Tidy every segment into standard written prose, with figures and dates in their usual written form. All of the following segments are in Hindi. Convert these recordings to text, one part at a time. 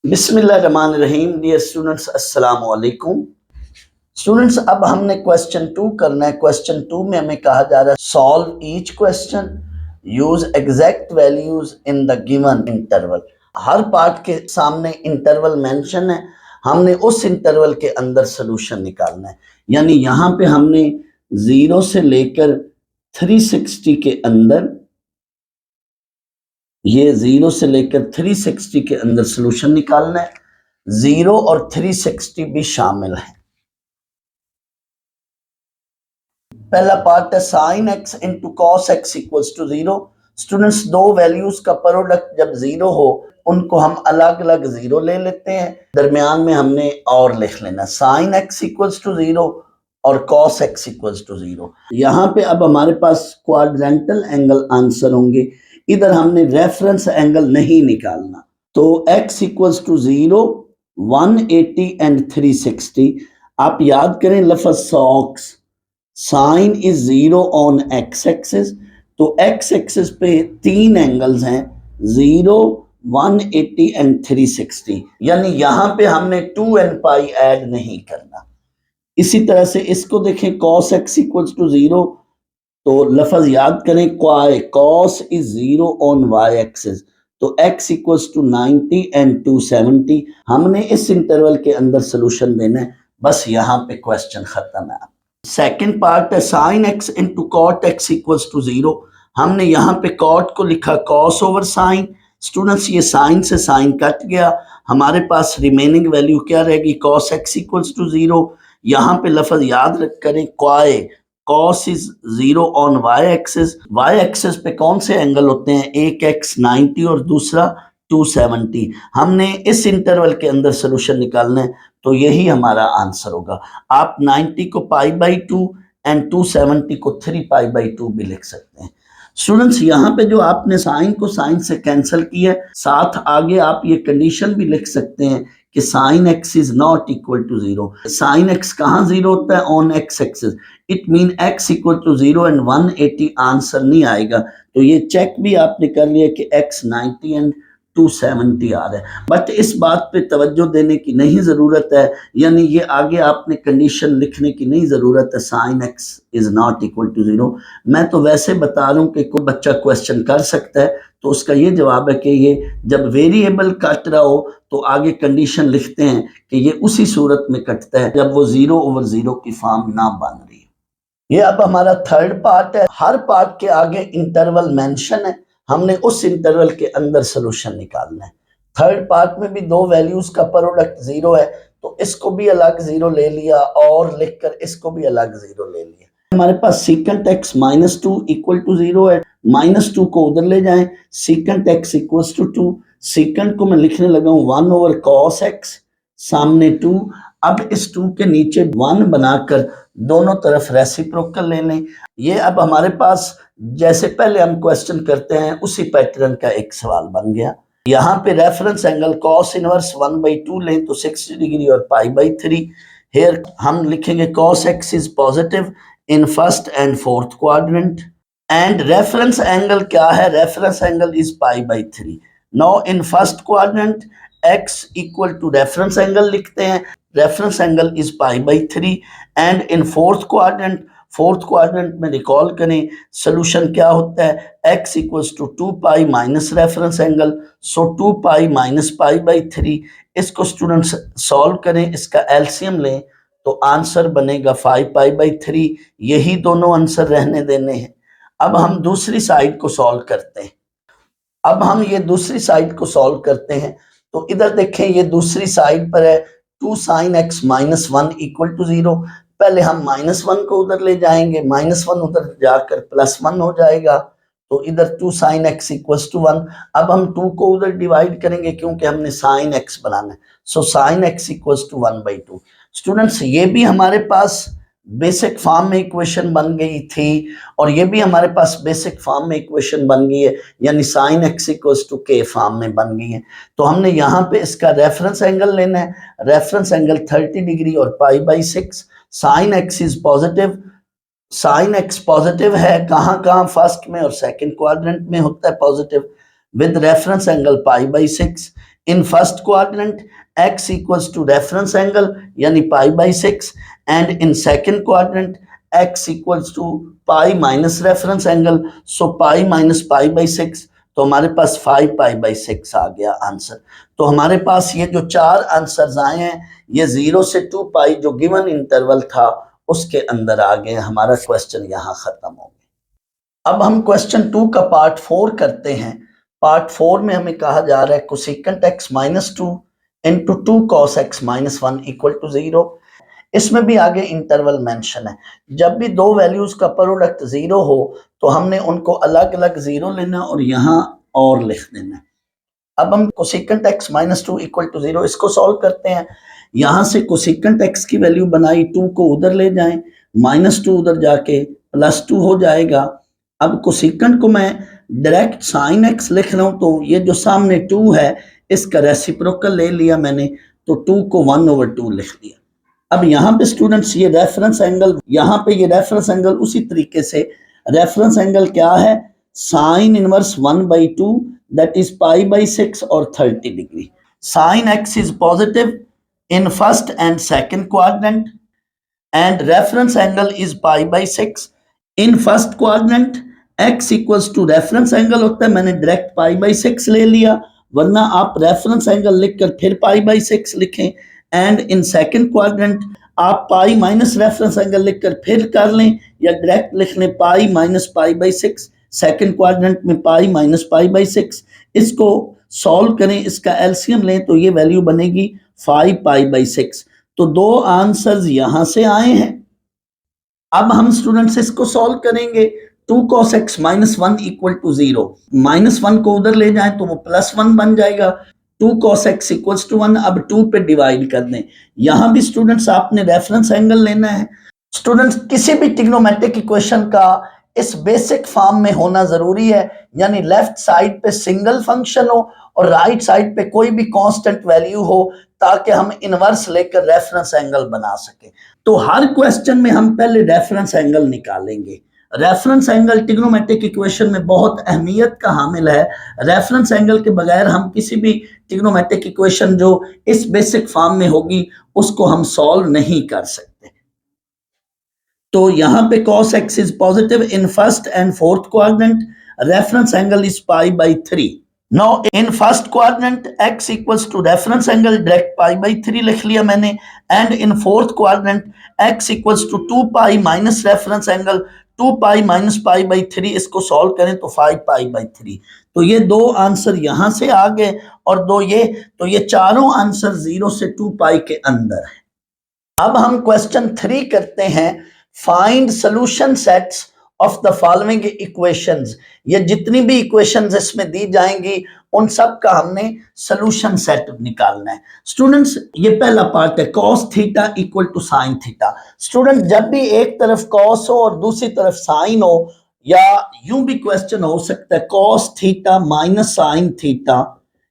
बिस्मिल्लाहिर्रहमानिर्रहीम। डियर स्टूडेंट्स, अस्सलाम वालेकुम। स्टूडेंट्स, अब हमने क्वेश्चन 2 करना है। क्वेश्चन 2 में हमें कहा जा रहा है solve each question, use exact values in the given interval. Her part के सामने इंटरवल मेंशन है, हमने उस इंटरवल के अंदर सोल्यूशन निकालना है। यानी यहाँ पे हमने 0 से लेकर 360 के अंदर, ये 0 से लेकर 360 के अंदर सोल्यूशन निकालना है। 0 और 360 भी शामिल है। पहला पार्ट है sine X into cos X equals to 0। Students, दो वैल्यूज का प्रोडक्ट जब 0 हो उनको हम अलग अलग 0 ले लेते हैं, दरमियान में हमने और लिख लेना साइन एक्स इक्वल्स टू 0 और कॉस एक्स इक्वल्स टू 0। यहाँ पे अब हमारे पास क्वाड्रेंटल एंगल आंसर होंगे। इधर हमने रेफरेंस एंगल नहीं निकालना, तो x इक्वल्स टू 0, 180 एंड 360। आप याद करें लफ्ज socks, sine is 0 on x axis, तो x एक्सिस पे तीन एंगल्स हैं, 0, 180 एंड 360। यानी यहां पे हमने 2 एंड पाई ऐड नहीं करना। इसी तरह से इसको देखें, cos x इक्वल्स टू 0, तो लफ्ज याद करें क्वाई, cos is 0 on y axis, तो x इक्वल्स टू 90 एंड 270। हमने इस इंटरवल के अंदर सोल्यूशन देना है। बस यहाँ पे क्वेश्चन खत्म है। सेकंड पार्ट है sine x into cot X equals to 0। हमने यहाँ पे कॉट को लिखा कॉस ओवर साइन। स्टूडेंट्स, ये साइन से साइन कट गया, हमारे पास रिमेनिंग वैल्यू क्या रहेगी, कॉस एक्स इक्वल्स टू 0। यहाँ पे लफ्ज याद करें क्वाई, cos is 0 on y axis. Y axis पे कौन से एंगल होते हैं, एक एक्स 90 और दूसरा 270। हमने इस इंटरवल के अंदर सोल्यूशन निकालना है, तो यही हमारा आंसर होगा। आप 90 को पाई बाई 2 एंड 270 को 3 पाई बाई 2 भी लिख सकते हैं। स्टूडेंट्स, यहाँ पे जो आपने साइन को साइन से कैंसिल किया है, साथ आगे आप ये कंडीशन भी लिख सकते हैं कि sine x is not equal to 0। Sine X कहाँ 0 होता है, on X axis. It mean x equal to 0 and 180 answer नहीं आएगा। तो ये चेक भी आपने कर लिया कि x 90 एंड 270 आ रहा है। बट इस बात पे तवज्जो देने की नहीं ज़रूरत है, यानी ये आगे आपने कंडीशन लिखने की नहीं ज़रूरत है, sine x is not equal to 0। मैं तो वैसे बता रहा हूँ कि कोई बच्चा क्वेश्चन कर सकता है, तो उसका ये जवाब है कि ये जब वेरिएबल कट रहा हो तो आगे कंडीशन लिखते हैं कि ये उसी सूरत में कटता है जब वो 0 ओवर 0 की फॉर्म ना बन रही। ये अब हमारा थर्ड पार्ट है। हर पार्ट के आगे इंटरवल मेंशन है, हमने उस इंटरवल के अंदर सोल्यूशन निकालना है। थर्ड पार्ट में भी दो वैल्यूज का प्रोडक्ट 0 है, तो इसको भी अलग 0 ले लिया और लिखकर इसको भी अलग 0 ले लिया। हमारे पास secant x minus 2 equal to 0 है, -2 को उधर ले जाएं, secant x equal to 2। Secant को मैं लिखने लगा हूं 1 ओवर कॉस एक्स, सामने 2। अब इस 2 के नीचे 1 बनाकर दोनों तरफ रेसिप्रोकल ले लें। ये अब हमारे पास जैसे पहले हम क्वेश्चन करते हैं उसी पैटर्न का एक सवाल बन गया। यहाँ पे रेफरेंस एंगल कॉस इनवर्स 1/2 लें तो 60 डिग्री और π/3। हेयर हम लिखेंगे cos x is positive in first and fourth quadrant and reference angle क्या है, reference angle is π/3। Now in first quadrant x equal to reference angle लिखते हैं, reference angle is π/3 and in fourth quadrant में रिकॉल करें सोल्यूशन क्या होता है, x equals to 2 pi minus reference angle, so 2 pi minus π/3। इसको स्टूडेंट्स सॉल्व करें, इसका एलसीएम लें तो आंसर बनेगा 5 π/3। यही दोनों आंसर रहने देने हैं। अब हम दूसरी साइड को सॉल्व करते हैं। अब हम ये दूसरी साइड को सॉल्व करते हैं, तो इधर देखें ये दूसरी साइड पर है 2 sine X minus 1 equal to 0। पहले हम -1 को उधर ले जाएंगे, -1 उधर जाकर +1 हो जाएगा, तो इधर 2 साइन एक्स इक्वल टू 1। अब हम 2 को उधर डिवाइड करेंगे क्योंकि हमने साइन एक्स बनाना है, so sine X equal to 1/2। Students, ये भी हमारे पास बेसिक फॉर्म में इक्वेशन बन गई थी और ये भी हमारे पास बेसिक फॉर्म में इक्वेशन बन गई है, यानी साइन एक्स इक्वल्स टू के फॉर्म में बन गई है। तो हमने यहाँ पे इसका रेफरेंस एंगल लेना है, रेफरेंस एंगल 30 डिग्री और π/6। Sine x is positive, sine x positive है कहाँ कहाँ, फर्स्ट में और सेकंड क्वाड्रेंट में होता है positive, with reference angle π/6। In first quadrant x equals to reference angle यानी pi by 6 and in second quadrant x equals to pi minus reference angle, so pi minus pi by 6, तो हमारे पास 5 pi by 6 आ गया आंसर। तो हमारे पास ये जो चार आंसर्स आए हैं ये 0 से 2 पाई जो गिवन इंटरवल था उसके अंदर आ गए। हमारा क्वेश्चन यहाँ खत्म हो गया। अब हम क्वेश्चन 2 का पार्ट 4 करते हैं। पार्ट 4 में हमें कहा जा रहा है cosecant x minus 2 into 2 cos x minus 1 equal to 0। इसमें भी आगे इंटरवल मेंशन है। जब भी दो वैल्यूज का प्रोडक्ट 0 हो तो हमने उनको अलग अलग 0 लेना और यहाँ और लिख देना। अब हम cosecant x minus 2 equal to 0 इसको सॉल्व करते हैं। यहाँ से कोसेकेंट x की वैल्यू बनाई, 2 को उधर ले जाएं, माइनस 2 उधर जाके प्लस 2 हो जाएगा। अब कोसेकेंट को मैं डायरेक्ट साइन x लिख रहा हूं, तो ये जो सामने 2 है इसका रेसिप्रोकल ले लिया मैंने, तो 2 को 1/2 लिख दिया। अब यहाँ पे स्टूडेंट्स ये रेफरेंस एंगल, यहाँ पे ये रेफरेंस एंगल उसी तरीके से रेफरेंस एंगल क्या है, sine inverse 1/2 that is pi by 6 और 30 degree. Sine x is positive in first and second quadrant and reference angle is pi by 6। In first quadrant x equals to reference angle होता है, मैंने डायरेक्ट पाई बाई 6 ले लिया, वरना आप रेफरेंस एंगल लिखकर फिर पाई बाई 6 लिखें। एंड इन सेकंड क्वाड्रेंट आप पाई माइनस रेफरेंस एंगल लिखकर फिर कर लें, या डायरेक्ट लिख लें pi minus pi by 6। Second quadrant में पाई माइनस पाई बाई 6। इसको सॉल्व करें, इसका एलसीएम लें तो ये वैल्यू बनेगी 5 पाई बाई 6। तो दो आंसर्स यहां से आए हैं। अब हम स्टूडेंट्स इसको सॉल्व करेंगे। 2 cos x minus 1 equal to 0, minus 1 को उधर ले जाएं तो वो प्लस 1 बन जाएगा। 2 cos x इक्वल्स टू 1, अब 2 पे डिवाइड कर दें। यहां भी स्टूडेंट्स आपने रेफरेंस एंगल लेना है। स्टूडेंट्स किसी भी ट्रिग्नोमेट्रिक इक्वेशन का इस बेसिक फॉर्म में होना जरूरी है, यानी लेफ्ट साइड पे सिंगल फंक्शन हो और राइट साइड पे कोई भी कांस्टेंट वैल्यू हो, ताकि हम इनवर्स लेकर रेफरेंस एंगल बना सके। तो हर क्वेश्चन में हम पहले रेफरेंस एंगल निकालेंगे। रेफरेंस एंगल ट्रिग्नोमेट्रिक इक्वेशन में बहुत अहमियत का हामिल है। रेफरेंस एंगल के बगैर हम किसी भी ट्रिग्नोमेट्रिक इक्वेशन जो इस बेसिक फॉर्म में होगी उसको हम सॉल्व नहीं कर सकते। तो यहां पे cos x is positive in first and fourth quadrant, reference angle is pi by 3. Now in first quadrant x equals to reference angle, direct pi by 3 लिख लिया मैंने, and in fourth quadrant x equals to 2 pi minus reference angle, 2 pi minus pi by 3, इसको सॉल्व करें तो 5 pi by 3। तो ये दो आंसर यहां से आ गए और दो ये, तो ये चारों आंसर 0 से 2 पाई के अंदर है। अब हम क्वेश्चन 3 करते हैं। Find solution sets of the following equations. ये जितनी भी इक्वेशंस इसमें दी जाएंगी उन सब का हमने सोल्यूशन सेट निकालना है। स्टूडेंट्स ये पहला पार्ट है, cos theta equal to sine theta. Student जब भी एक तरफ cos हो और दूसरी तरफ साइन हो, या यूं भी क्वेश्चन हो सकता है cos theta minus sine theta,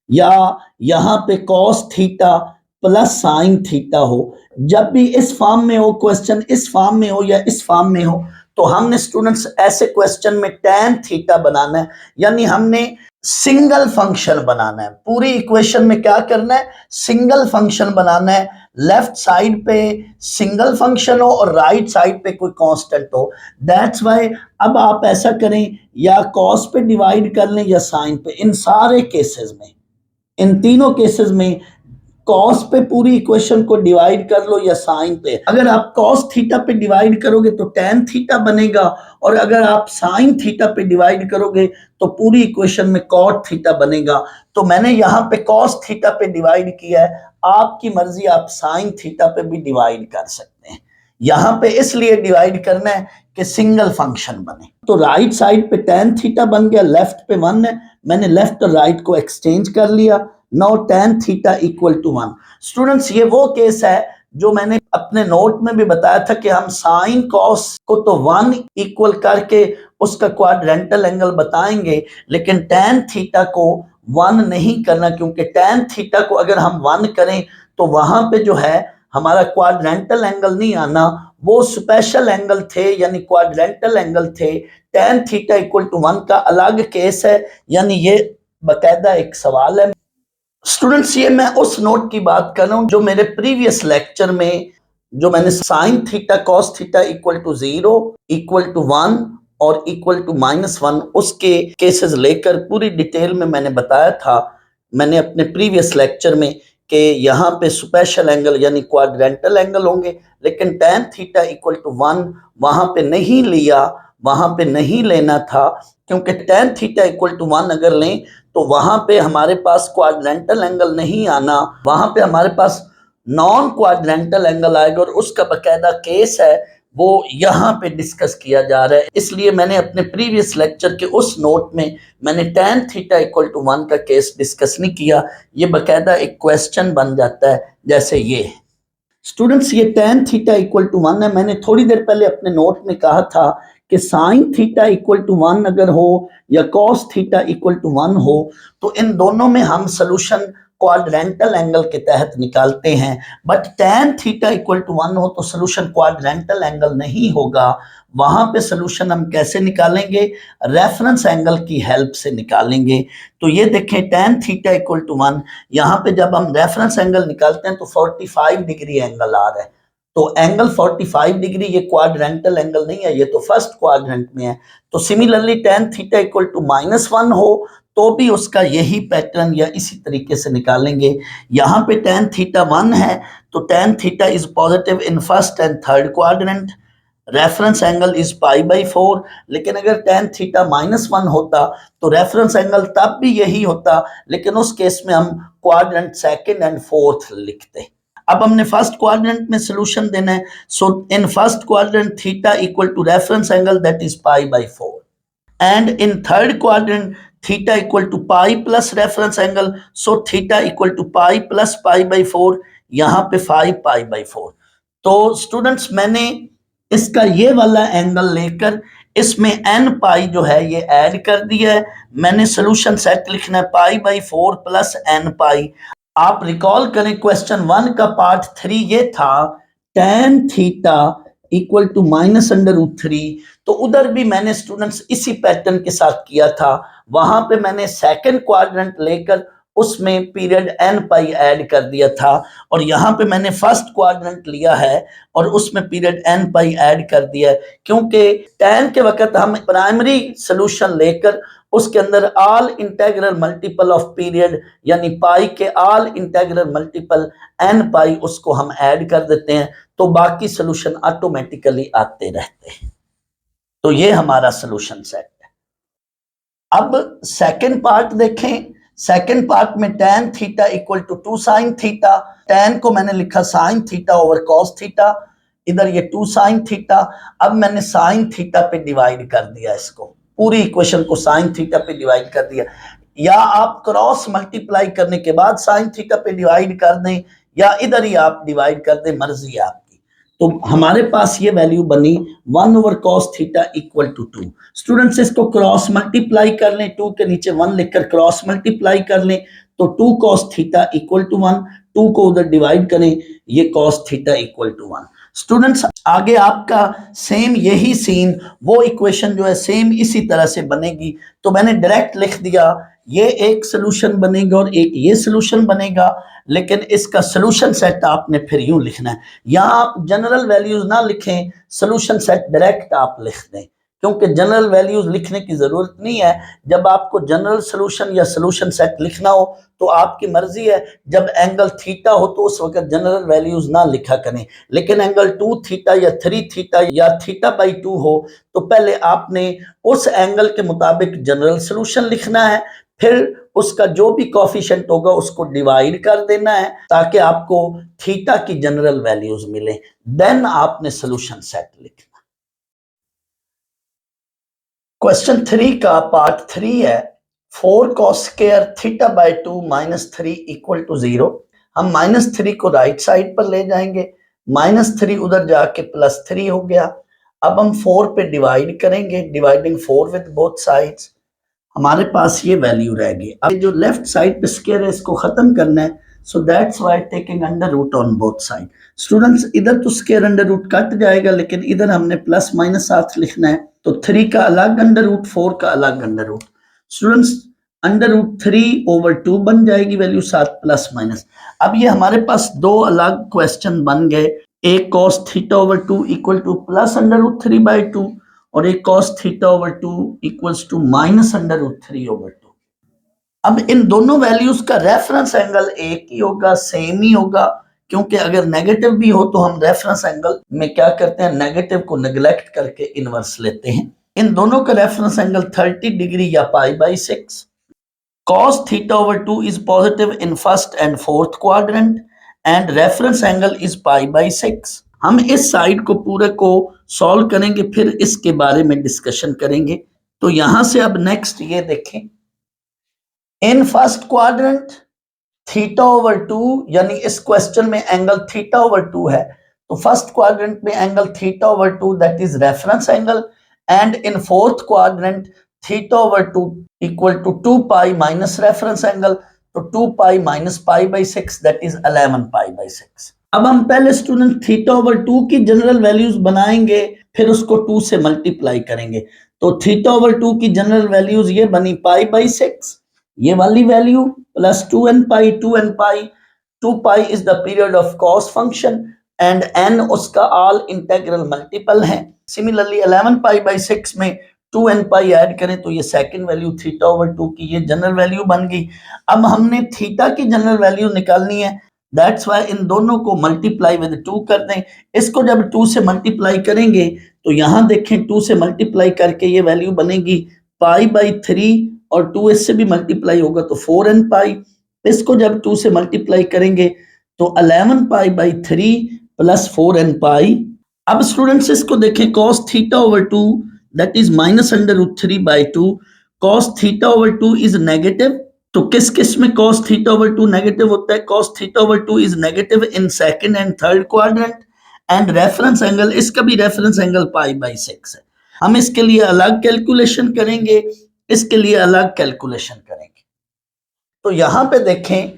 या यहां पे cos theta plus sine theta हो। जब भी इस फॉर्म में हो क्वेश्चन, इस फॉर्म में हो या इस फॉर्म में हो, तो हमने स्टूडेंट्स ऐसे क्वेश्चन में tan थीटा बनाना है, यानी हमने सिंगल फंक्शन बनाना है। पूरी इक्वेशन में क्या करना है, सिंगल फंक्शन बनाना है। लेफ्ट साइड पे सिंगल फंक्शन हो और राइट साइड पे कोई कांस्टेंट हो। दैट्स वाई अब आप ऐसा करें, या cos पे डिवाइड कर लें या साइन पे। इन सारे केसेस में, इन तीनों केसेस में cos पे पूरी इक्वेशन को डिवाइड कर लो या साइन पे। अगर आप cos थीटा पे डिवाइड करोगे तो tan थीटा बनेगा, और अगर आप साइन थीटा पे डिवाइड करोगे तो पूरी इक्वेशन में cot थीटा बनेगा। तो मैंने यहाँ पे cos थीटा पे डिवाइड किया है, आपकी मर्जी आप साइन थीटा पे भी डिवाइड कर सकते हैं। यहाँ पे इसलिए डिवाइड करना है कि सिंगल फंक्शन बने। तो राइट साइड पे tan थीटा बन गया, लेफ्ट पे 1 है, मैंने लेफ्ट और राइट को एक्सचेंज कर लिया। Now tan theta equal to 1। Students ये वो केस है जो मैंने अपने नोट में भी बताया था कि हम साइन cos को तो 1 इक्वल करके उसका क्वाड्रेंटल एंगल बताएंगे, लेकिन tan थीटा को 1 नहीं करना, क्योंकि tan थीटा को अगर हम 1 करें तो वहां पे जो है हमारा क्वाड्रेंटल एंगल नहीं आना, वो स्पेशल एंगल थे, यानी क्वाड्रेंटल एंगल थे। tan थीटा इक्वल टू 1 का अलग केस है, यानी ये बकायदा एक सवाल है। स्टूडेंट्स ये मैं उस नोट की बात कर रहा हूं जो मेरे प्रीवियस लेक्चर में जो मैंने sine theta cos theta equal to 0 equal to 1 और इक्वल टू -1 उसके केसेस लेकर पूरी डिटेल में मैंने बताया था मैंने अपने प्रीवियस लेक्चर में कि यहाँ पे स्पेशल एंगल यानी क्वाड्रेंटल एंगल होंगे, लेकिन tan थीटा इक्वल टू 1 वहां पे नहीं लिया, वहां पे नहीं लेना था, क्योंकि tan थीटा इक्वल टू 1 अगर लें तो वहां पे हमारे पास क्वाड्रेंटल एंगल नहीं आना, वहां पे हमारे पास नॉन क्वाड्रेंटल एंगल आएगा और उसका बकायदा केस है वो यहाँ पे डिस्कस किया जा रहा है। इसलिए मैंने अपने प्रीवियस लेक्चर के उस नोट में मैंने tan थीटा इक्वल टू 1 का केस डिस्कस नहीं किया। ये बकायदा एक क्वेश्चन बन जाता है जैसे ये। स्टूडेंट्स ये tan थीटा इक्वल टू 1 है। मैंने थोड़ी देर पहले अपने नोट में कहा था कि साइन थीटा इक्वल टू 1 अगर हो या कॉस थीटा इक्वल टू 1 हो तो इन दोनों में हम सोल्यूशन क्वाड्रेंटल एंगल के तहत निकालते हैं, but tan theta equal to 1 हो तो सोल्यूशन क्वाड्रेंटल एंगल नहीं होगा। वहां पे सोल्यूशन हम कैसे निकालेंगे? रेफरेंस एंगल की हेल्प से निकालेंगे। तो ये देखें tan थीटा इक्वल टू 1, यहाँ पे जब हम रेफरेंस एंगल निकालते हैं तो 45 डिग्री एंगल आ रहा है। तो एंगल 45 डिग्री ये क्वाड्रेंटल एंगल नहीं है, ये तो फर्स्ट क्वाड्रेंट में है। तो similarly tan theta equal to -1 हो तो भी उसका यही पैटर्न या इसी तरीके से निकालेंगे। यहाँ पे tan थीटा 1 है तो tan theta is positive in first and third quadrant, reference angle is π/4। लेकिन अगर tan थीटा -1 होता तो रेफरेंस एंगल तब भी यही होता, लेकिन उस केस में हम क्वाड्रेंट सेकंड एंड फोर्थ लिखते। अब हमने फर्स्ट क्वाड्रेंट में सोल्यूशन देना है, so in first quadrant theta equal to reference angle that is π/4 and in third quadrant theta equal to pi plus reference angle, so theta equal to pi plus π/4, यहाँ पे 5 π/4। तो स्टूडेंट्स मैंने इसका ये वाला एंगल लेकर इसमें n पाई जो है ये ऐड कर दिया है। मैंने सोल्यूशन सेट लिखना है π/4 प्लस n पाई। आप रिकॉल करें क्वेश्चन 1 का पार्ट 3 ये था tan थीटा इक्वल टू -√3, तो उधर भी मैंने स्टूडेंट्स इसी पैटर्न के साथ किया था। वहां पे मैंने सेकंड क्वाड्रेंट लेकर उसमें पीरियड n पाई ऐड कर दिया था, और यहाँ पे मैंने फर्स्ट क्वाड्रेंट लिया है और उसमें पीरियड n पाई ऐड कर दिया है, क्योंकि tan के वक्त हम प्राइमरी सोल्यूशन लेकर उसके अंदर all integral multiple of period यानी पाई के ऑल इंटेग्रल मल्टीपल n पाई उसको हम ऐड कर देते हैं, तो बाकी सोल्यूशन ऑटोमेटिकली आते रहते हैं। तो ये हमारा सोल्यूशन सेट है। अब सेकंड पार्ट देखें। सेकंड पार्ट में tan theta equal to 2 sine theta, tan को मैंने लिखा sine theta over cos theta, इधर ये 2 साइन थीटा। अब मैंने साइन थीटा पे डिवाइड कर दिया, इसको पूरी इक्वेशन को साइन थीटा पे डिवाइड कर दिया, या आप क्रॉस मल्टीप्लाई करने के बाद साइन थीटा पे डिवाइड कर दें या इधर ही आप डिवाइड कर दें, मर्जी है आपकी। तो हमारे पास ये वैल्यू बनी 1 over cos theta equal to 2। Students इसको क्रॉस मल्टीप्लाई कर लें, 2 के नीचे 1 लिखकर क्रॉस मल्टीप्लाई कर लें तो 2 कॉस थीटा इक्वल टू 1, 2 को उधर डिवाइड करें, ये cos theta equal to 1। Students आगे आपका सेम यही सीन, वो इक्वेशन जो है सेम इसी तरह से बनेगी। तो मैंने डायरेक्ट लिख दिया ये एक सोल्यूशन बनेगा और एक ये सोल्यूशन बनेगा, लेकिन इसका सोल्यूशन सेट आपने फिर यूं लिखना है। यहाँ आप जनरल वैल्यूज ना लिखें, सोल्यूशन सेट डायरेक्ट आप लिख दें, क्योंकि जनरल वैल्यूज लिखने की जरूरत नहीं है। जब आपको जनरल सोल्यूशन या सोल्यूशन सेट लिखना हो तो आपकी मर्जी है, जब एंगल थीटा हो तो उस वक्त जनरल वैल्यूज ना लिखा करें, लेकिन एंगल 2 थीटा या 3 थीटा या θ/2 हो तो पहले आपने उस एंगल के मुताबिक जनरल सोल्यूशन लिखना है, फिर उसका जो भी कोफिशिएंट होगा उसको डिवाइड कर देना है ताकि आपको थीटा की जनरल वैल्यूज मिले, देन आपने सोल्यूशन सेट लिखना। क्वेश्चन 3 का पार्ट 3 है 4 cos स्क्वायर θ/2 -3 इक्वल टू 0। हम -3 को राइट साइड पर ले जाएंगे, -3 उधर जाके +3 हो गया। अब हम 4 पे डिवाइड करेंगे, डिवाइडिंग 4 विद बोथ साइड्स, हमारे पास ये वैल्यू रहेगी। अब जो लेफ्ट साइड पे स्क्वायर है इसको खत्म करना है, so that's why taking under root on both side. Students इधर तो स्क्वायर अंडर रूट कट जाएगा, लेकिन इधर हमने प्लस माइनस साथ लिखना है, तो 3 का अलग अंडर रूट, 4 का अलग अंडर रूट। स्टूडेंट्स √3/2 बन जाएगी वैल्यू 7 प्लस माइनस। अब ये हमारे पास दो अलग क्वेश्चन बन गए, एक cos θ/2 इक्वल टू प्लस √3/2 और एक cos θ/2 इक्वल्स टू माइनस √3/2। अब इन दोनों वैल्यूज का रेफरेंस एंगल एक ही होगा, सेम ही होगा, क्योंकि अगर नेगेटिव भी हो तो हम रेफरेंस एंगल में क्या करते हैं, नेगेटिव को नेग्लेक्ट करके इनवर्स लेते हैं। इन दोनों का रेफरेंस एंगल 30 डिग्री या π/6। cos θ/2 is positive in first and fourth quadrant and reference angle is π/6। हम इस साइड को पूरे को सॉल्व करेंगे, फिर इसके बारे में डिस्कशन करेंगे। तो यहां से अब नेक्स्ट ये देखें, इन फर्स्ट क्वाड्रेंट θ/2 यानी इस क्वेश्चन में एंगल θ/2 है, तो फर्स्ट क्वाड्रेंट में angle θ/2 that is reference angle, and in fourth quadrant θ/2 equal to 2π minus reference angle, तो 2π माइनस π/6 दैट इज 11 π/6। अब हम पहले स्टूडेंट θ/2 की जनरल वैल्यूज बनाएंगे, फिर उसको 2 से मल्टीप्लाई करेंगे। तो θ/2 की जनरल वैल्यूज ये बनी π/6, ये वाली value plus 2nπ 2π is the period of cos function and n उसका ऑल इंटीग्रल मल्टीपल है। सिमिलरली 11 π/6 में 2nπ ऐड करें तो ये सेकंड वैल्यू θ/2 की ये जनरल वैल्यू बन गई। अब हमने थीटा की जनरल वैल्यू निकालनी है, दैट्स वाई इन दोनों को मल्टीप्लाई विद 2 कर दें। इसको जब 2 से मल्टीप्लाई करेंगे तो यहां देखें 2 से मल्टीप्लाई करके ये वैल्यू बनेगी π/3 और 2 इससे भी मल्टीप्लाई होगा तो 4nπ। इसको जब 2 से मल्टीप्लाई करेंगे तो 11π/3 प्लस 4nπ। अब स्टूडेंट्स इसको देखें, cos θ/2 that is minus √3/2, cos θ/2 is negative, तो किस किस में cos θ/2 नेगेटिव होता है, cos θ/2 is negative in second and third quadrant, and reference angle, इसका भी रेफरेंस एंगल π/6 है। हम इसके लिए अलग कैलकुलेशन करेंगे, इसके लिए अलग कैलकुलेशन करेंगे। तो यहां पे देखें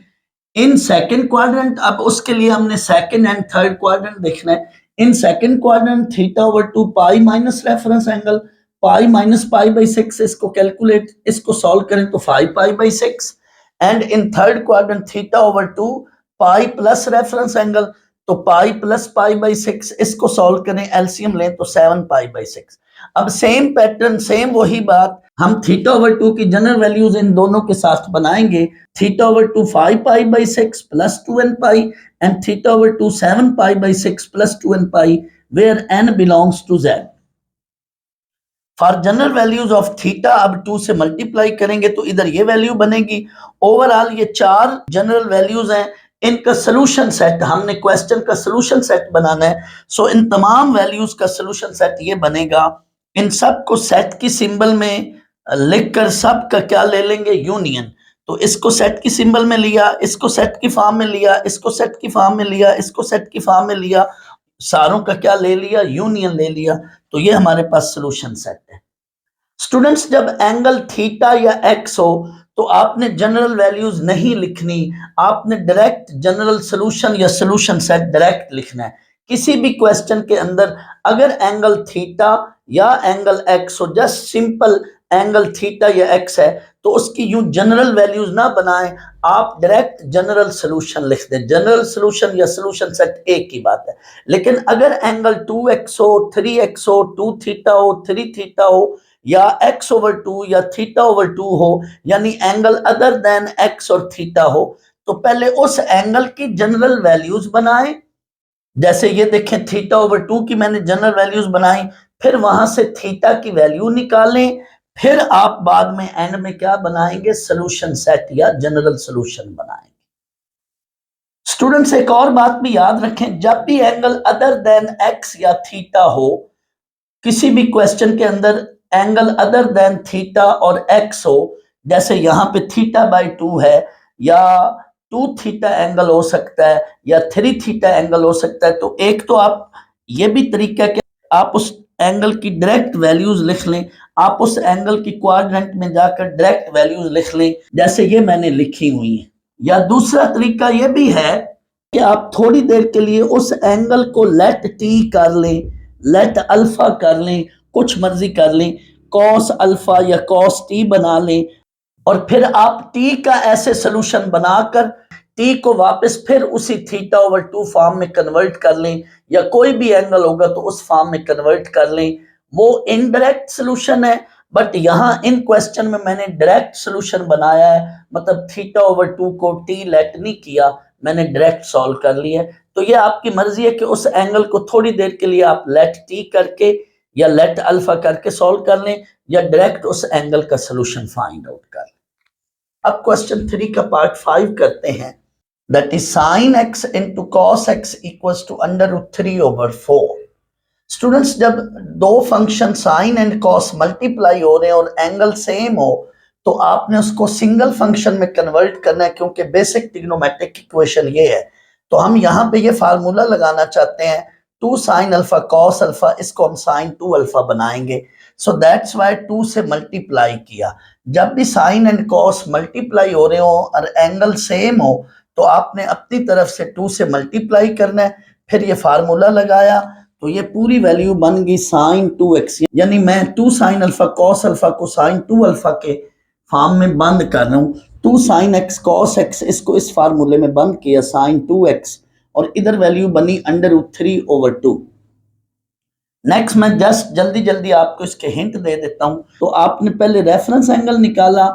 इन सेकंड क्वाड्रेंट, अब उसके लिए हमने सेकंड एंड थर्ड क्वाड्रेंट देखना है। In second quadrant θ/2 π minus reference angle π minus π/6, इसको कैलकुलेट, इसको सॉल्व करें तो 5π/6, and in third quadrant θ/2 π plus reference angle, तो π प्लस π/6, इसको सॉल्व करें, एलसीएम लें तो 7π/6। अब सेम पैटर्न, सेम वही बात, हम θ/2 की जनरल वैल्यूज इन दोनों के साथ बनाएंगे। θ/2 5π/6 plus 2nπ and θ/2 7π/6 plus 2nπ where n belongs to z। For general values of theta अब 2 से मल्टीप्लाई करेंगे तो इधर ये वैल्यू बनेगी। ओवरऑल ये 4 जनरल वैल्यूज हैं, इनका सोल्यूशन सेट, हमने क्वेश्चन का सोल्यूशन सेट बनाना है। सो इन तमाम वैल्यूज का सोल्यूशन सेट ये बनेगा। इन सब को सेट की सिंबल में लिखकर सब का क्या ले लेंगे, यूनियन। तो इसको सेट की सिंबल में लिया, इसको सेट की फॉर्म में लिया, इसको सेट की फॉर्म में लिया, इसको सेट की फॉर्म में लिया, सारों का क्या ले लिया, यूनियन ले लिया। तो ये हमारे पास सोल्यूशन सेट है। स्टूडेंट्स जब एंगल थीटा या एक्स हो तो आपने जनरल वैल्यूज नहीं लिखनी, आपने डायरेक्ट जनरल सोल्यूशन या सोल्यूशन सेट डायरेक्ट लिखना है। किसी भी क्वेश्चन के अंदर अगर एंगल थीटा या एंगल एक्स हो, जस्ट सिंपल एंगल थीटा या एक्स है, तो उसकी यूं जनरल वैल्यूज ना बनाएं, आप डायरेक्ट जनरल सोल्यूशन लिख दें। जनरल सोल्यूशन या सोल्यूशन सेट एक ही बात है। लेकिन अगर एंगल 2x हो, 3x हो, 2 थीटा हो, 3 थीटा हो, या x/2 या θ/2 हो, यानी एंगल अदर देन x और थीटा हो, तो पहले उस एंगल की जनरल वैल्यूज बनाएं। जैसे ये देखें θ/2 की मैंने जनरल वैल्यूज बनाई, फिर वहां से थीटा की वैल्यू निकालें, फिर आप बाद में एंड में क्या बनाएंगे, सोल्यूशन सेट या जनरल सोल्यूशन बनाएंगे। स्टूडेंट्स एक और बात भी याद रखें, जब भी एंगल अदर देन x या थीटा हो, किसी भी क्वेश्चन के अंदर एंगल अदर देन थीटा और x हो, जैसे यहाँ पे θ/2 है, या 2 थीटा एंगल हो सकता है, या 3 थीटा एंगल हो सकता है, तो एक तो आप ये भी तरीका है कि आप उस एंगल की डायरेक्ट वैल्यूज लिख लें, आप उस एंगल की क्वाड्रेंट में जाकर डायरेक्ट वैल्यूज लिख लें, जैसे ये मैंने लिखी हुई है। या दूसरा तरीका ये भी है कि आप थोड़ी देर के लिए उस एंगल को लेट टी कर लें, लेट अल्फा कर लें, कुछ मर्जी कर लें, कॉस अल्फा या कॉस टी बना लें, और फिर आप टी का ऐसे सोल्यूशन बनाकर टी को वापस फिर उसी थीटा ओवर 2 फॉर्म में कन्वर्ट कर लें, या कोई भी एंगल होगा तो उस फॉर्म में कन्वर्ट कर लें। वो इनडायरेक्ट सोल्यूशन है, बट यहां इन क्वेश्चन में मैंने डायरेक्ट सोल्यूशन बनाया है, मतलब थीटा ओवर 2 को टी लेट नहीं किया, मैंने डायरेक्ट सॉल्व कर लिया है। तो ये आपकी मर्जी है कि उस एंगल को थोड़ी देर के लिए आप लेट टी करके या लेट अल्फा करके सॉल्व कर लें, या डायरेक्ट उस एंगल का सोल्यूशन फाइंड आउट कर लें। अब क्वेश्चन 3 का पार्ट 5 करते हैं, that is sine X into cos X equals to √3/4। Students, जब दो function sine and cos multiply हो रहे हैं और एंगल सेम हो, तो आपने उसको सिंगल फंक्शन में कन्वर्ट करना है, क्योंकि बेसिक ट्रिग्नोमेट्रिक इक्वेशन ये है। तो हम यहाँ पे ये फार्मूला लगाना चाहते हैं 2 साइन अल्फा कॉस अल्फा, इसको हम साइन 2 अल्फा बनाएंगे। सो दैट्स वाई 2 से मल्टीप्लाई किया। जब भी साइन एंड कॉस मल्टीप्लाई हो रहे हो और एंगल सेम हो, तो आपने अपनी तरफ से 2 से मल्टीप्लाई करना है, फिर ये फार्मूला लगाया, तो ये पूरी वैल्यू बन गई साइन 2x, यानी मैं 2 साइन अल्फा कॉस अल्फा को साइन 2 अल्फा के फॉर्म में बंद कर रहा हूँ। 2 साइन एक्स कॉस एक्स, इसको इस फार्मूले में बंद किया साइन 2x, और इधर वैल्यू बनी √3/2। नेक्स्ट मैं जस्ट जल्दी जल्दी आपको इसके हिंट दे देता हूं। तो आपने पहले रेफरेंस एंगल निकाला,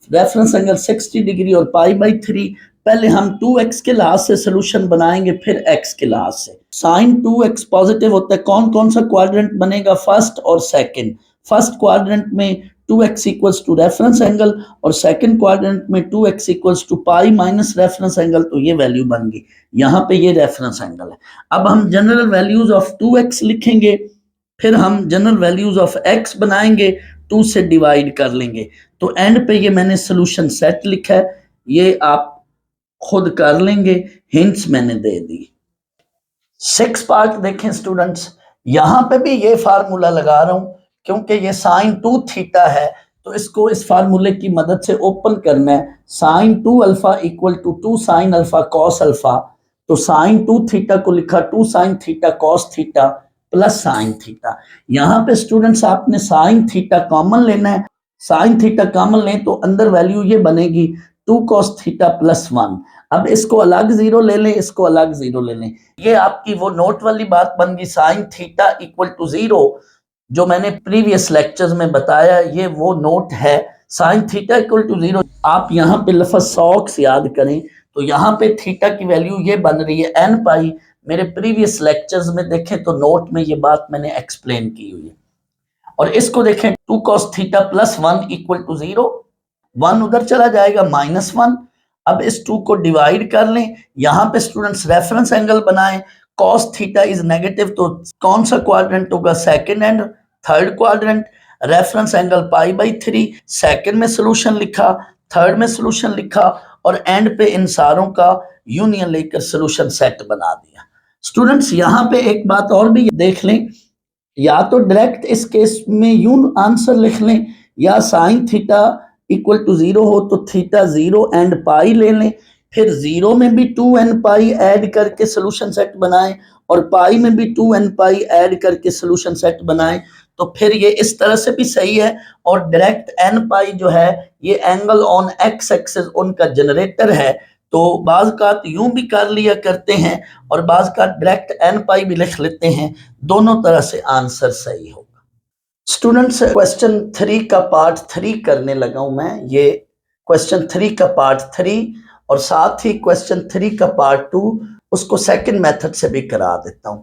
रेफरेंस एंगल 60 डिग्री और π/3। पहले हम 2x के लिहाज से सोल्यूशन बनाएंगे, फिर x के लिहाज से। साइन 2x पॉजिटिव होता है, कौन कौन सा क्वाड्रेंट बनेगा, फर्स्ट और सेकंड। फर्स्ट क्वाड्रेंट में 2x equals to reference angle, और सेकंड क्वाड्रेंट में 2x equals to pi minus reference angle, तो ये वैल्यू बन गई। यहाँ पे ये रेफरेंस एंगल है। अब हम जनरल वैल्यूज ऑफ 2x लिखेंगे, फिर हम जनरल वैल्यूज ऑफ x बनाएंगे, 2 से डिवाइड कर लेंगे। तो एंड पे ये मैंने सोल्यूशन सेट लिखा है, ये आप खुद कर लेंगे, हिंट्स मैंने दे दी। 6 पार्ट देखें स्टूडेंट्स, यहां पे भी ये फार्मूला लगा रहा हूं, क्योंकि ये साइन 2 थीटा है, तो इसको इस फार्मूले की मदद से ओपन करना है। Sine 2 alpha equal to 2 sine alpha cos alpha, तो साइन 2 थीटा को लिखा 2 sine theta cos theta plus sine theta. यहाँ पे स्टूडेंट्स आपने साइन थीटा कॉमन लेना है, साइन थीटा कॉमन लें तो अंदर वैल्यू ये बनेगी 2 cos थीटा प्लस 1। अब इसको अलग जीरो ले लें, इसको अलग जीरो ले लें, ये आपकी वो नोट वाली बात बन गई, साइन थीटा इक्वल टू 0, जो मैंने प्रीवियस लेक्चर्स में बताया, ये वो नोट है। साइन थीटा इक्वल टू 0, आप यहाँ पे लफ्ज सॉक्स याद करें, तो यहाँ पे थीटा की वैल्यू ये बन रही है n पाई। मेरे प्रीवियस लेक्चर्स में देखें तो नोट में ये बात मैंने एक्सप्लेन की हुई है। और इसको देखें 2 cos theta plus 1 equal to 0, 1 उधर चला जाएगा -1। अब इस 2 को डिवाइड कर लें, यहाँ पे स्टूडेंट्स रेफरेंस एंगल बनाएं, cos थीटा इज नेगेटिव, तो कौन सा क्वाड्रेंट होगा, second and third quadrant. Reference angle π/3, second में सोल्यूशन लिखा, थर्ड में सोल्यूशन लिखा, और एंड पे इन सारों का यूनियन लेकर सोल्यूशन सेट बना दिया। स्टूडेंट्स यहाँ पे एक बात और भी देख लें, या तो डायरेक्ट इस केस में यूं आंसर लिख लें, या साइन थीटा इक्वल टू 0 हो तो थीटा 0 एंड पाई ले लें, फिर 0 में भी 2n पाई ऐड करके सोल्यूशन सेट बनाएं, और पाई में भी 2n पाई ऐड करके सोल्यूशन सेट बनाएं, तो फिर ये इस तरह से भी सही है। और डायरेक्ट n पाई जो है ये एंगल ऑन x एक्सिस उनका जनरेटर है, तो बाज का यूं भी कर लिया करते हैं और बाज का डायरेक्ट n पाई भी लिख लेते हैं, दोनों तरह से आंसर सही होगा। स्टूडेंट्स, क्वेश्चन 3 का पार्ट 3 करने लगा हूं मैं, ये क्वेश्चन 3 का पार्ट 3 और साथ ही क्वेश्चन 3 का पार्ट 2 उसको सेकंड मेथड से भी करा देता हूं।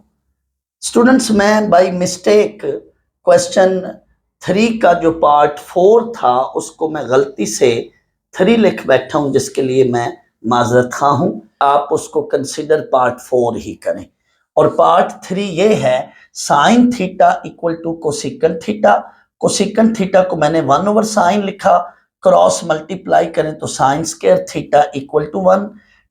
स्टूडेंट्स, मैं बाय मिस्टेक क्वेश्चन 3 का जो पार्ट 4 था उसको मैं गलती से 3 लिख बैठा हूं, जिसके लिए मैं माजरत खा हूं। आप उसको कंसिडर पार्ट 4 ही करें। और पार्ट 3 ये है sine theta equal to cosecant theta. Cosecant theta को मैंने 1/sin लिखा, क्रॉस मल्टीप्लाई करें तो sine square theta equal to 1,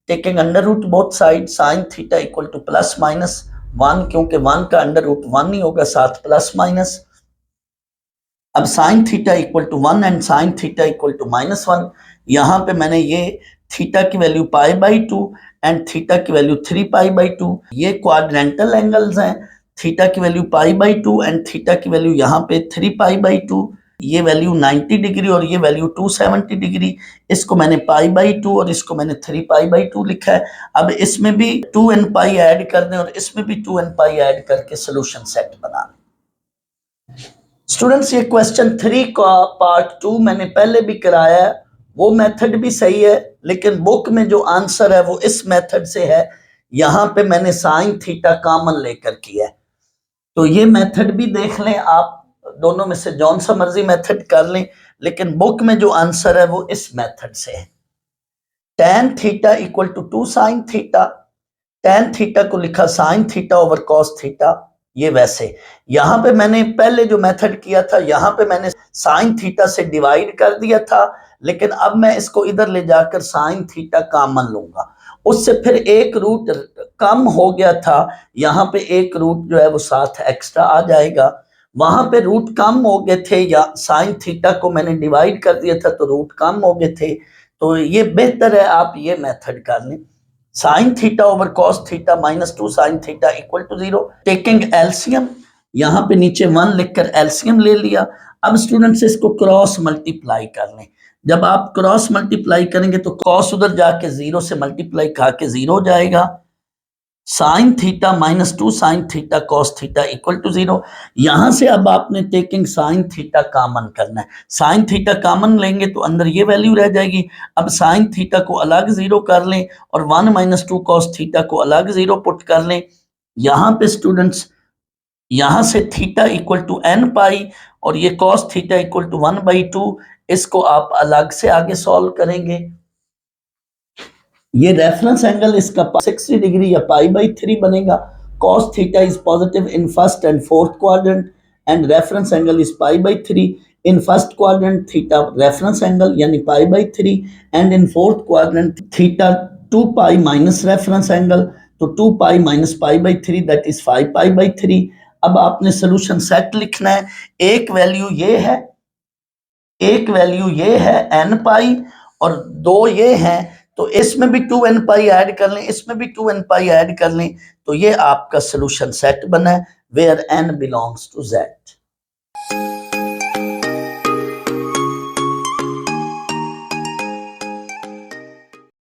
taking under root both side, sine theta equal to plus minus 1, क्योंकि 1 का अंडर रूट 1 ही होगा, साथ प्लस माइनस। अब sine theta equal to 1 and sine theta equal to -1, यहाँ पे मैंने ये थीटा की वैल्यू π/2 एंड थीटा की वैल्यू 3π/2, ये क्वाड्रेंटल एंगल्स हैं। थीटा की वैल्यू π/2 एंड थीटा की वैल्यू यहाँ पे 3π/2, ये वैल्यू 90 डिग्री और ये वैल्यू 270 डिग्री, इसको मैंने π/2 और इसको मैंने 3π/2 लिखा है। अब इसमें भी 2n पाई ऐड कर दें और इसमें भी 2n पाई ऐड करके सोल्यूशन सेट बना लें। स्टूडेंट्स ये क्वेश्चन 3 का पार्ट 2 मैंने पहले भी कराया है, वो मेथड भी सही है, लेकिन बुक में जो आंसर है वो इस मेथड से है। यहां पे मैंने साइन थीटा कॉमन लेकर किया है, तो ये मेथड भी देख लें आप, दोनों में से जौन सा मर्जी मेथड कर लें, लेकिन बुक में जो आंसर है वो इस मेथड से है। tan theta equal to 2 sine theta, tan theta को लिखा sine theta over cos theta, ये वैसे यहां पे मैंने पहले जो मेथड किया था, यहां पे मैंने साइन थीटा से डिवाइड कर दिया था, लेकिन अब मैं इसको इधर ले जाकर साइन थीटा कॉमन लूंगा, उससे फिर एक रूट कम हो गया था, यहाँ पे एक रूट जो है वो साथ एक्स्ट्रा आ जाएगा। वहां पे रूट कम हो गए थे, या साइन थीटा को मैंने डिवाइड कर दिया था तो रूट कम हो गए थे, तो ये बेहतर है आप ये मेथड कर लें। Sine theta over cos theta -2 sine theta equal to 0, taking LCM, यहाँ पे नीचे 1 लिखकर एलसीएम ले लिया। अब स्टूडेंट्स इसको क्रॉस मल्टीप्लाई कर लें। जब आप क्रॉस मल्टीप्लाई करेंगे तो कॉस उधर जाके 0 से मल्टीप्लाई खा के 0 हो जाएगा। Sine theta -2 sine theta cos theta equal to 0। यहां से अब आपने टेकिंग साइन थीटा कॉमन करना है। साइन थीटा कॉमन लेंगे तो अंदर ये वैल्यू रह जाएगी। अब साइन थीटा को अलग 0 कर लें और 1 - 2 कॉस थीटा को अलग 0 पुट कर लें। यहां पे स्टूडेंट्स यहां से थीटा इक्वल टू n पाई और ये कॉस थीटा इक्वल टू 1/2, इसको आप अलग से आगे सॉल्व करेंगे। ये रेफरेंस एंगल इसका 60 डिग्री या π/3 बनेगा। cos theta is positive in first and fourth quadrant and reference angle is π/3 in first quadrant theta reference angle यानी π/3 and in fourth quadrant theta 2π minus reference angle, तो 2π माइनस π/3 दैट इज 5π/3। अब आपने सोल्यूशन सेट लिखना है। एक वैल्यू ये है n पाई और दो ये हैं, तो इसमें भी 2n पाई ऐड कर लें, इसमें भी 2n पाई ऐड कर लें, तो ये आपका सोल्यूशन सेट बना है where n belongs to z।